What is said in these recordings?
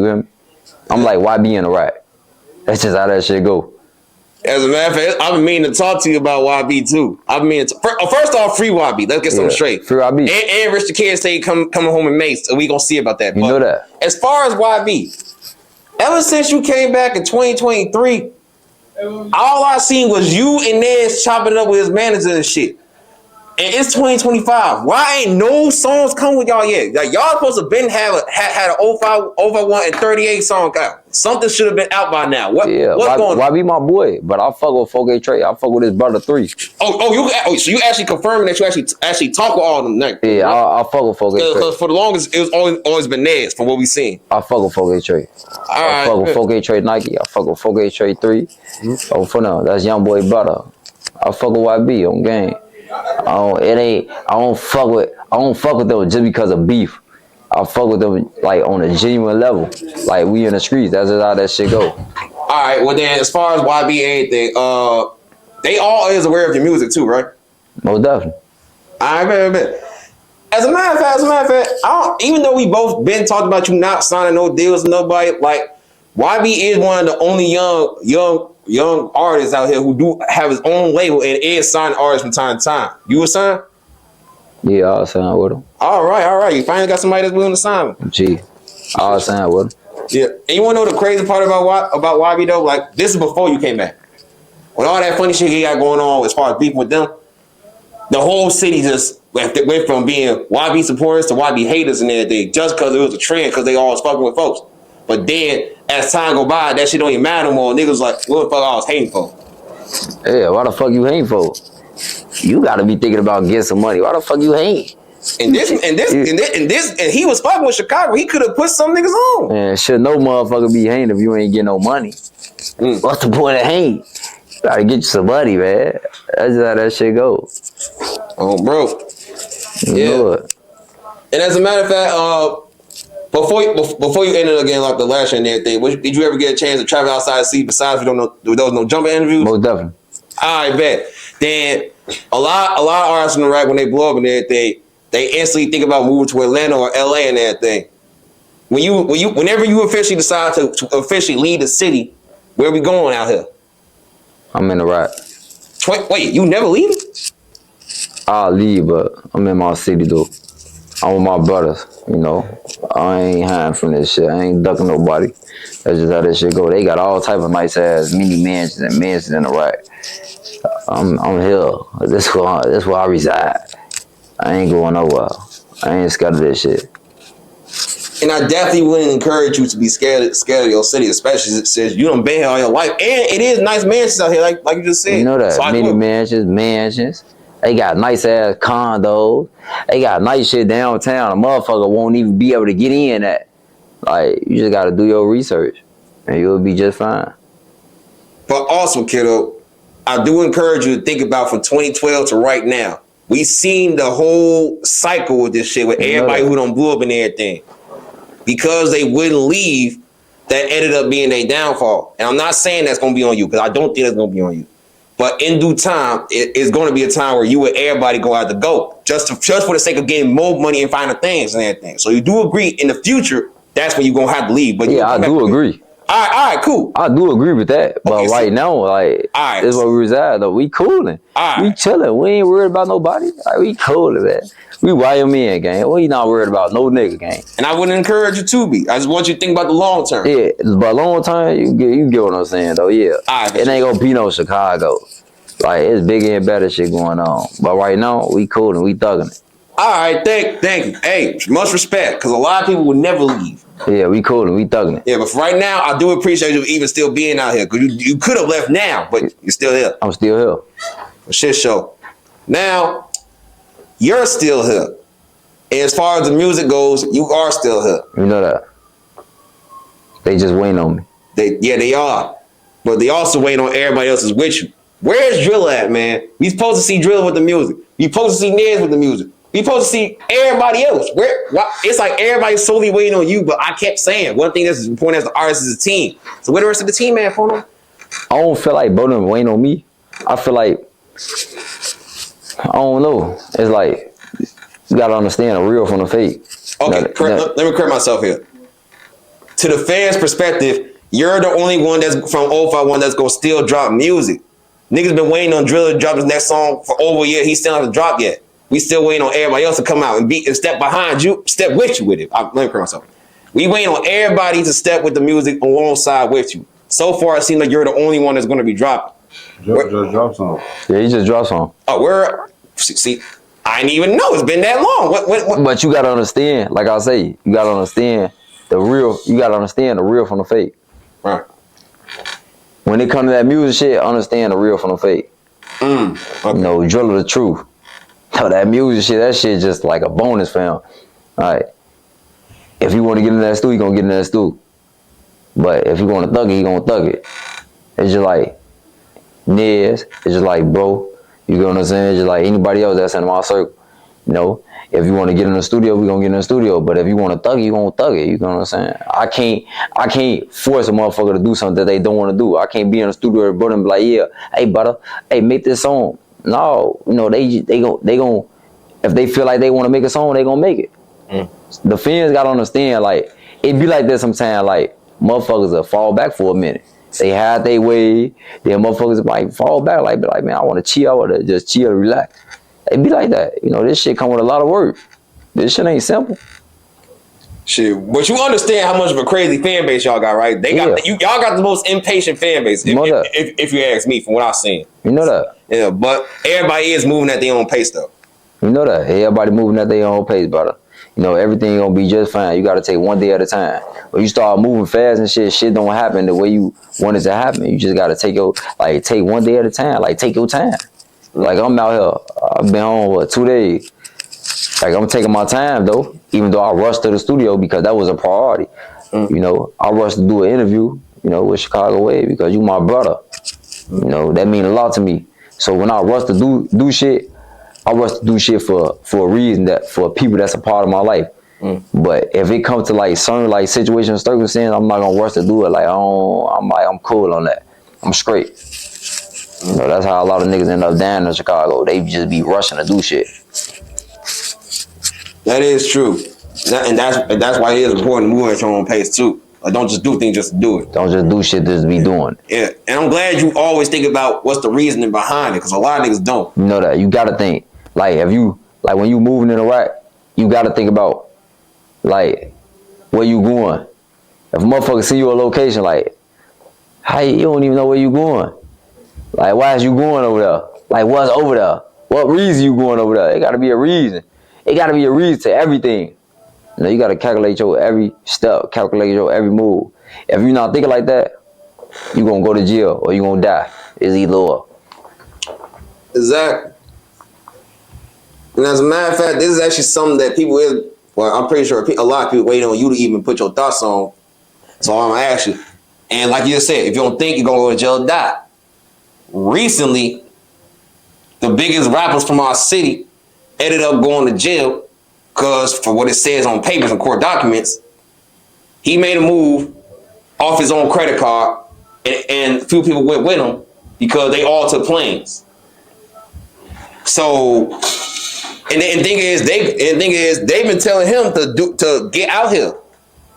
You hear me? I'm like YB in the rap. That's just how that shit go. As a matter of fact, I've been meaning to talk to you about YB too. I've been meaning to, first off, free YB. Let's get something straight. Free YB. And Rich the Kid say coming home in May, so we gonna see about that. You know that. As far as YB, ever since you came back in 2023, all I seen was you and Nez chopping up with his manager and shit. And it's 2025. Why ain't no songs come with y'all yet? Like y'all supposed to been had an 05 and 38 song out. Something should have been out by now. What's going on? YB my boy, but I fuck with 4K Trey. I fuck with his brother 3. So you actually confirming that you actually talk with all of them? Like, yeah, I fuck with 4K Trey. Because for the longest, it was always been Nez from what we seen. I fuck with 4K Trey. I fuck with 4K Trey Nike. I fuck with 4K Trey 3. Oh, for now, that's YoungBoy brother. I fuck with YB on game. I don't fuck with them just because of beef. I fuck with them like on a genuine level. Like we in the streets. That's just how that shit go. All right. Well then, as far as YB and anything, they all is aware of your music too, right? Most definitely. All right, man. As a matter of fact, even though we both been talking about you not signing no deals with nobody, like YB is one of the only young artists out here who do have his own label and is signing artists from time to time. You a sign? Yeah, I'll sign with him. All right. You finally got somebody that's willing to sign him. Gee, I'll sign with him. Yeah. And you want to know the crazy part about YB though? Like this is before you came back. When all that funny shit he got going on as far as beefing with them, the whole city just went from being YB supporters to YB haters and everything just because it was a trend because they all was fucking with folks. But then, as time go by, that shit don't even matter no more. Niggas like, what the fuck I was hating for? Yeah, why the fuck you hating for? You gotta be thinking about getting some money. Why the fuck you hating? And he was fucking with Chicago. He could have put some niggas on. Man, shit, no motherfucker be hating if you ain't getting no money. What's the point of hating? You gotta get you some money, man. That's just how that shit goes. Oh, bro. Yeah. And as a matter of fact, before you ended again like the last year and everything, did you ever get a chance to travel outside the city besides there was no jumping interviews? Most definitely. I bet. Then a lot of artists in the rap when they blow up and everything, they instantly think about moving to Atlanta or LA and everything. Whenever you officially decide to officially leave the city, where we going out here? I'm in the rap. Wait, you never leave? I'll leave, but I'm in my city though. I'm with my brothers, you know. I ain't hiding from this shit. I ain't ducking nobody. That's just how this shit go. They got all type of nice ass mini mansions and mansions in the rack. I'm here. This where I reside. I ain't going nowhere. I ain't scared of this shit. And I definitely wouldn't encourage you to be scared of your city, especially since you done been here all your life. And it is nice mansions out here, like you just said. You know that. So mini mansions. They got nice ass condos. They got nice shit downtown. A motherfucker won't even be able to get in at. Like, you just gotta do your research and you'll be just fine. But also, kiddo, I do encourage you to think about from 2012 to right now. We seen the whole cycle with this shit with everybody who done blew up and everything. Because they wouldn't leave, that ended up being their downfall. And I'm not saying that's gonna be on you, because I don't think that's gonna be on you. But in due time, it's going to be a time where you and everybody go out to go, just for the sake of getting more money and finer things and everything. So you do agree in the future, that's when you're going to have to leave. But yeah, I do agree. All right, cool. I do agree with that. But right now, like, this is where we reside, though. We cooling. We chilling. We ain't worried about nobody. Like, we cooling, man. We YMN, gang. We not worried about no nigga, gang. And I wouldn't encourage you to be. I just want you to think about the long term. Yeah, but long term, you get what I'm saying, though, yeah. It ain't gonna be no Chicago. Like, it's bigger and better shit going on. But right now, we coolin', we thugging it. All right, thank you. Hey, much respect, because a lot of people would never leave. Yeah, we coolin', we thugging it. Yeah, but for right now, I do appreciate you even still being out here, because you could have left now, but you're still here. I'm still here. Shit show. Now, you're still here. And as far as the music goes, you are still here. You know that. They just waiting on me. They are. But they also waiting on everybody else is with you. Where's Drilla at, man? We supposed to see Drilla with the music. We supposed to see Nez with the music. We supposed to see everybody else. It's like everybody's solely waiting on you, but I kept saying, one thing that's important as the artist is a team. So where the rest of the team at, Fono? I don't feel like both of them waiting on me. I feel like, I don't know. It's like, you gotta understand the real from the fake. Okay, let me correct myself here. to the fans' perspective, you're the only one that's from 051 that's gonna still drop music. Niggas been waiting on Drilla to drop his next song for over a year. He still hasn't dropped yet. We still waiting on everybody else to come out and step behind you, step with you with it. Let me correct myself. We waiting on everybody to step with the music alongside with you. So far, it seems like you're the only one that's going to be dropping. Just drop some. Yeah, he just dropped some. Oh, see, I didn't even know it's been that long. What? But you gotta understand, like I say, you gotta understand the real. You gotta understand the real from the fake. Right. When it comes to that music shit, understand the real from the fake. Okay. You know, Drilla the truth. So that music shit, that shit just like a bonus for him. All right. If he want to get in that stew, he gonna get in that stew. But if he want to thug it, he gonna thug it. It's just like Nez. It's just like bro. You know what I'm saying? It's just like anybody else that's in my circle. You know, if you want to get in the studio, we gonna get in the studio. But if you want to thug it, you gonna thug it. You know what I'm saying? I can't force a motherfucker to do something that they don't want to do. I can't be in the studio with brother and be like, yeah, hey brother, hey make this song. No, you know they gon' if they feel like they want to make a song, they gonna make it. The fans gotta understand, like it be like that sometimes. Like motherfuckers will fall back for a minute. They had their way. Then motherfuckers like fall back, like be like, man, I want to chill. I want to just chill, relax. It be like that. You know, this shit come with a lot of work. This shit ain't simple. Shit, but you understand how much of a crazy fan base y'all got, right? They got y'all got the most impatient fan base. If you ask me, from what I've seen. You know that. Yeah, but everybody is moving at their own pace, though. You know that. Everybody moving at their own pace, brother. You know, everything gonna be just fine. You gotta take one day at a time. When you start moving fast and shit don't happen the way you want it to happen. You just gotta take one day at a time. Like, take your time. Like, I'm out here. I've been home, 2 days. Like, I'm taking my time, though. Even though I rushed to the studio because that was a priority. You know, I rushed to do an interview, you know, with Chicago Wave because you my brother. You know, that mean a lot to me. So when I rush to do shit, I rush to do shit for a reason, that for people that's a part of my life. But if it comes to like certain like situations, circumstances, I'm not gonna rush to do it. Like I'm cool on that. I'm straight. You know, that's how a lot of niggas end up down in Chicago. They just be rushing to do shit. That is true, and that's why it is important to move at your own pace too. Like, don't just do things just to do it. Don't just do shit just to be doing. Yeah, and I'm glad you always think about what's the reasoning behind it, because a lot of niggas don't. You know that. You gotta think. Like, when you moving in a rack, you gotta think about, like, where you going. If a motherfucker see you a location, like, how you don't even know where you going? Like, why is you going over there? Like, what's over there? What reason you going over there? It gotta be a reason. It gotta be a reason to everything. You know, you gotta calculate your every step, calculate your every move. If you're not thinking like that, you gonna go to jail or you gonna die. It's either or. Exactly. And as a matter of fact, this is actually something that I'm pretty sure a lot of people waiting on you to even put your thoughts on. So I'm gonna ask you. And like you said, if you don't think you're gonna go to jail, die. Recently, the biggest rappers from our city ended up going to jail because, for what it says on papers and court documents, he made a move off his own credit card, and a few people went with him because they all took planes. So, and the thing is, they've been telling him to get out here,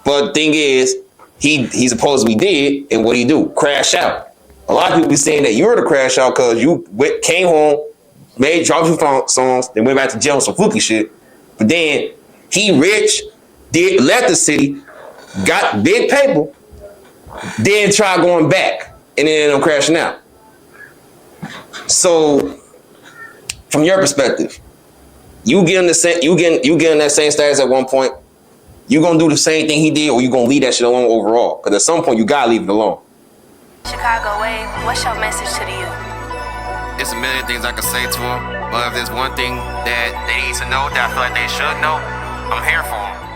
but the thing is, he supposedly did, and what did he do? Crash out. A lot of people be saying that you're the crash out because you came home, dropped some songs, then went back to jail with some fluky shit. But then he rich, left the city, got big paper, then tried going back, and then ended up crashing out. So, from your perspective, you get in that same status at one point. You gonna do the same thing he did, or you gonna leave that shit alone overall? Because at some point you gotta leave it alone. Chicago Wave, what's your message to the youth? There's a million things I could say to them, but if there's one thing that they need to know that I feel like they should know, I'm here for them.